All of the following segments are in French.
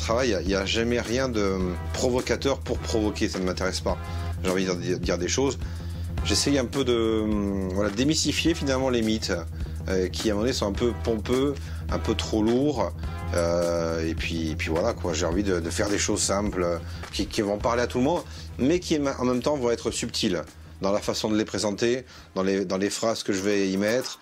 travail, il n'y a jamais rien de provocateur pour provoquer, ça ne m'intéresse pas. J'ai envie de dire des choses. J'essaye un peu de voilà, démystifier finalement les mythes qui à un moment donné sont un peu pompeux, un peu trop lourds. Et puis voilà quoi, j'ai envie de faire des choses simples qui vont parler à tout le monde, mais qui en même temps vont être subtiles dans la façon de les présenter, dans les phrases que je vais y mettre.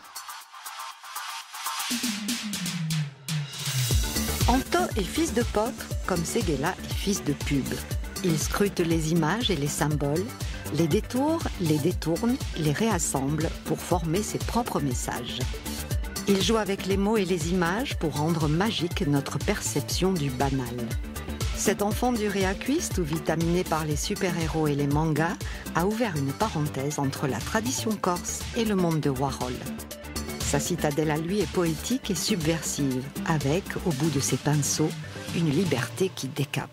Anto est fils de pop, comme Séguéla est fils de pub. Il scrute les images et les symboles, les détourne, les réassemble pour former ses propres messages. Il joue avec les mots et les images pour rendre magique notre perception du banal. Cet enfant du réacuiste ou vitaminé par les super-héros et les mangas a ouvert une parenthèse entre la tradition corse et le monde de Warhol. Sa citadelle à lui est poétique et subversive, avec, au bout de ses pinceaux, une liberté qui décape.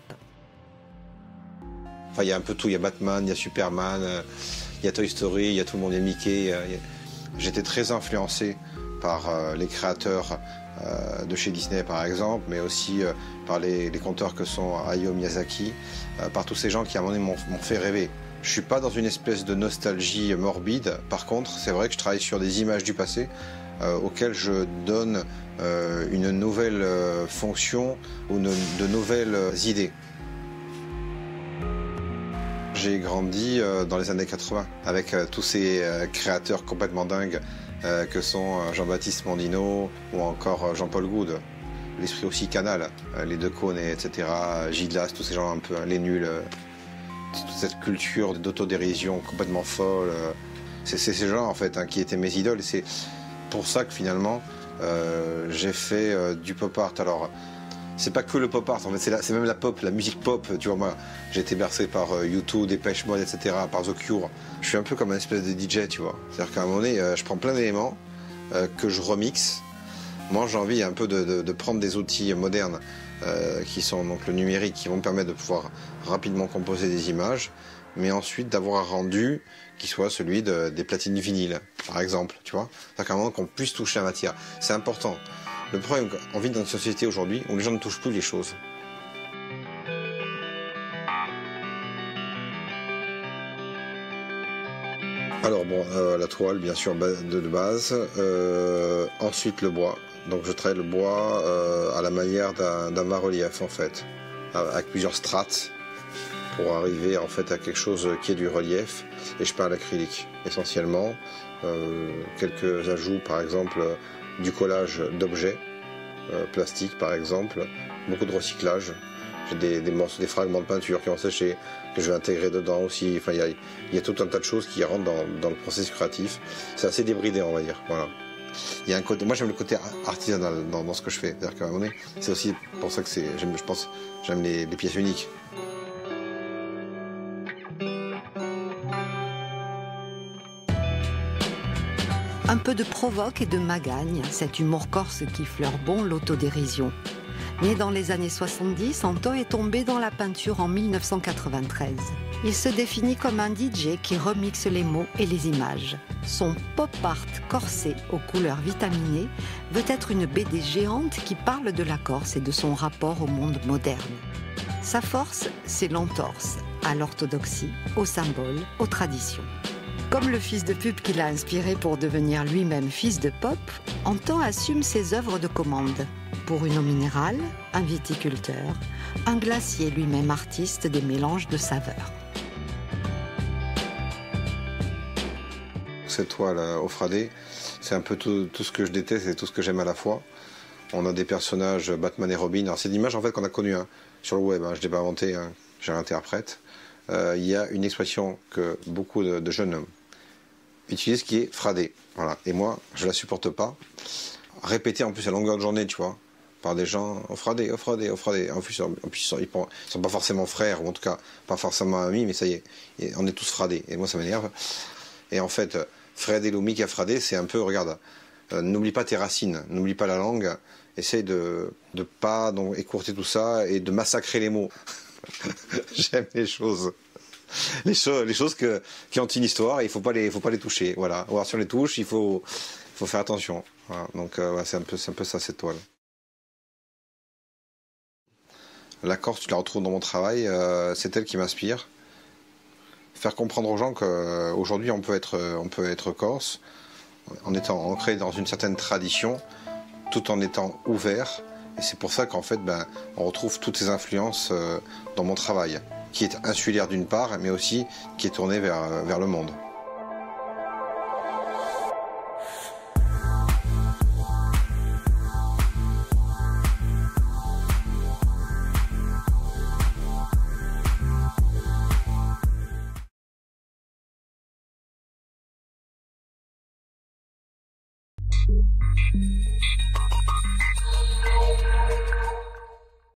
Enfin, il y a un peu tout, il y a Batman, il y a Superman, il y a Toy Story, il y a tout le monde, il y a Mickey. J'étais très influencé par les créateurs de chez Disney par exemple, mais aussi par les conteurs que sont Hayao Miyazaki, par tous ces gens qui à un moment donné m'ont fait rêver. Je ne suis pas dans une espèce de nostalgie morbide, par contre c'est vrai que je travaille sur des images du passé auxquelles je donne une nouvelle fonction ou de nouvelles idées. J'ai grandi dans les années 80 avec tous ces créateurs complètement dingues que sont Jean-Baptiste Mondino ou encore Jean-Paul Goude. L'esprit aussi Canal, les Decaune, etc., Gildas, tous ces gens un peu, les nuls, toute cette culture d'autodérision complètement folle. C'est ces gens en fait qui étaient mes idoles et c'est pour ça que finalement j'ai fait du pop art. Alors c'est pas que le pop art, en fait c'est même la pop, la musique pop. Tu vois, moi j'ai été bercé par U2, Depeche Mode, etc., par The Cure. Je suis un peu comme un espèce de DJ, tu vois. C'est-à-dire qu'à un moment donné, je prends plein d'éléments que je remixe. Moi j'ai envie un peu de prendre des outils modernes qui sont donc le numérique, qui vont me permettre de pouvoir rapidement composer des images, mais ensuite d'avoir un rendu qui soit celui des platines vinyle, par exemple, tu vois. C'est-à-dire qu'à un moment qu'on puisse toucher la matière. C'est important. Le problème, on vit dans une société aujourd'hui où les gens ne touchent plus les choses. Alors bon, la toile bien sûr de base, ensuite le bois. Donc je travaille le bois à la manière d'un bas-relief en fait, avec plusieurs strates pour arriver en fait à quelque chose qui est du relief. Et je peins à l'acrylique essentiellement, quelques ajouts par exemple du collage d'objets plastiques par exemple, beaucoup de recyclage. J'ai des morceaux, des fragments de peinture qui ont séché, que je vais intégrer dedans aussi. Enfin, il y a tout un tas de choses qui rentrent dans le processus créatif. C'est assez débridé, on va dire. Voilà. Il y a un côté, moi j'aime le côté artisanal dans ce que je fais. C'est-à-dire qu'à un moment donné, c'est aussi pour ça que j'aime les pièces uniques. Un peu de provoque et de magagne, cet humour corse qui fleure bon l'autodérision. Né dans les années 70, Anto est tombé dans la peinture en 1993. Il se définit comme un DJ qui remixe les mots et les images. Son pop art corsé aux couleurs vitaminées veut être une BD géante qui parle de la Corse et de son rapport au monde moderne. Sa force, c'est l'entorse, à l'orthodoxie, aux symboles, aux traditions. Comme le fils de pub qui l'a inspiré pour devenir lui-même fils de pop, Anto assume ses œuvres de commande. Pour une eau minérale, un viticulteur, un glacier lui-même artiste des mélanges de saveurs. Cette toile au Fradé, c'est un peu tout ce que je déteste et tout ce que j'aime à la fois. On a des personnages, Batman et Robin. Alors c'est l'image en fait qu'on a connue sur le web, je ne l'ai pas inventé, j'ai l'interprète. Il y a une expression que beaucoup de jeunes hommes utilisent qui est Fradé. Voilà. Et moi, je ne la supporte pas. Répéter en plus à longueur de journée, tu vois, par des gens, au Fradé, au Fradé, au Fradé. En plus, ils sont pas forcément frères, ou en tout cas, pas forcément amis, mais ça y est, on est tous Fradés. Et moi, ça m'énerve. Et en fait, Fred et Lumi qui a Fradé, c'est un peu, regarde, n'oublie pas tes racines, n'oublie pas la langue, essaye de pas donc, écourter tout ça et de massacrer les mots. J'aime les choses. Les choses qui ont une histoire et il faut pas les toucher. Voilà. Ou alors si on les touche, il faut faire attention. Voilà. Donc c'est un peu ça cette toile. La Corse, tu la retrouves dans mon travail, c'est elle qui m'inspire. Faire comprendre aux gens qu'aujourd'hui on peut être corse en étant ancré dans une certaine tradition, tout en étant ouvert. Et c'est pour ça qu'en fait, on retrouve toutes ces influences dans mon travail, qui est insulaire d'une part, mais aussi qui est tourné vers le monde.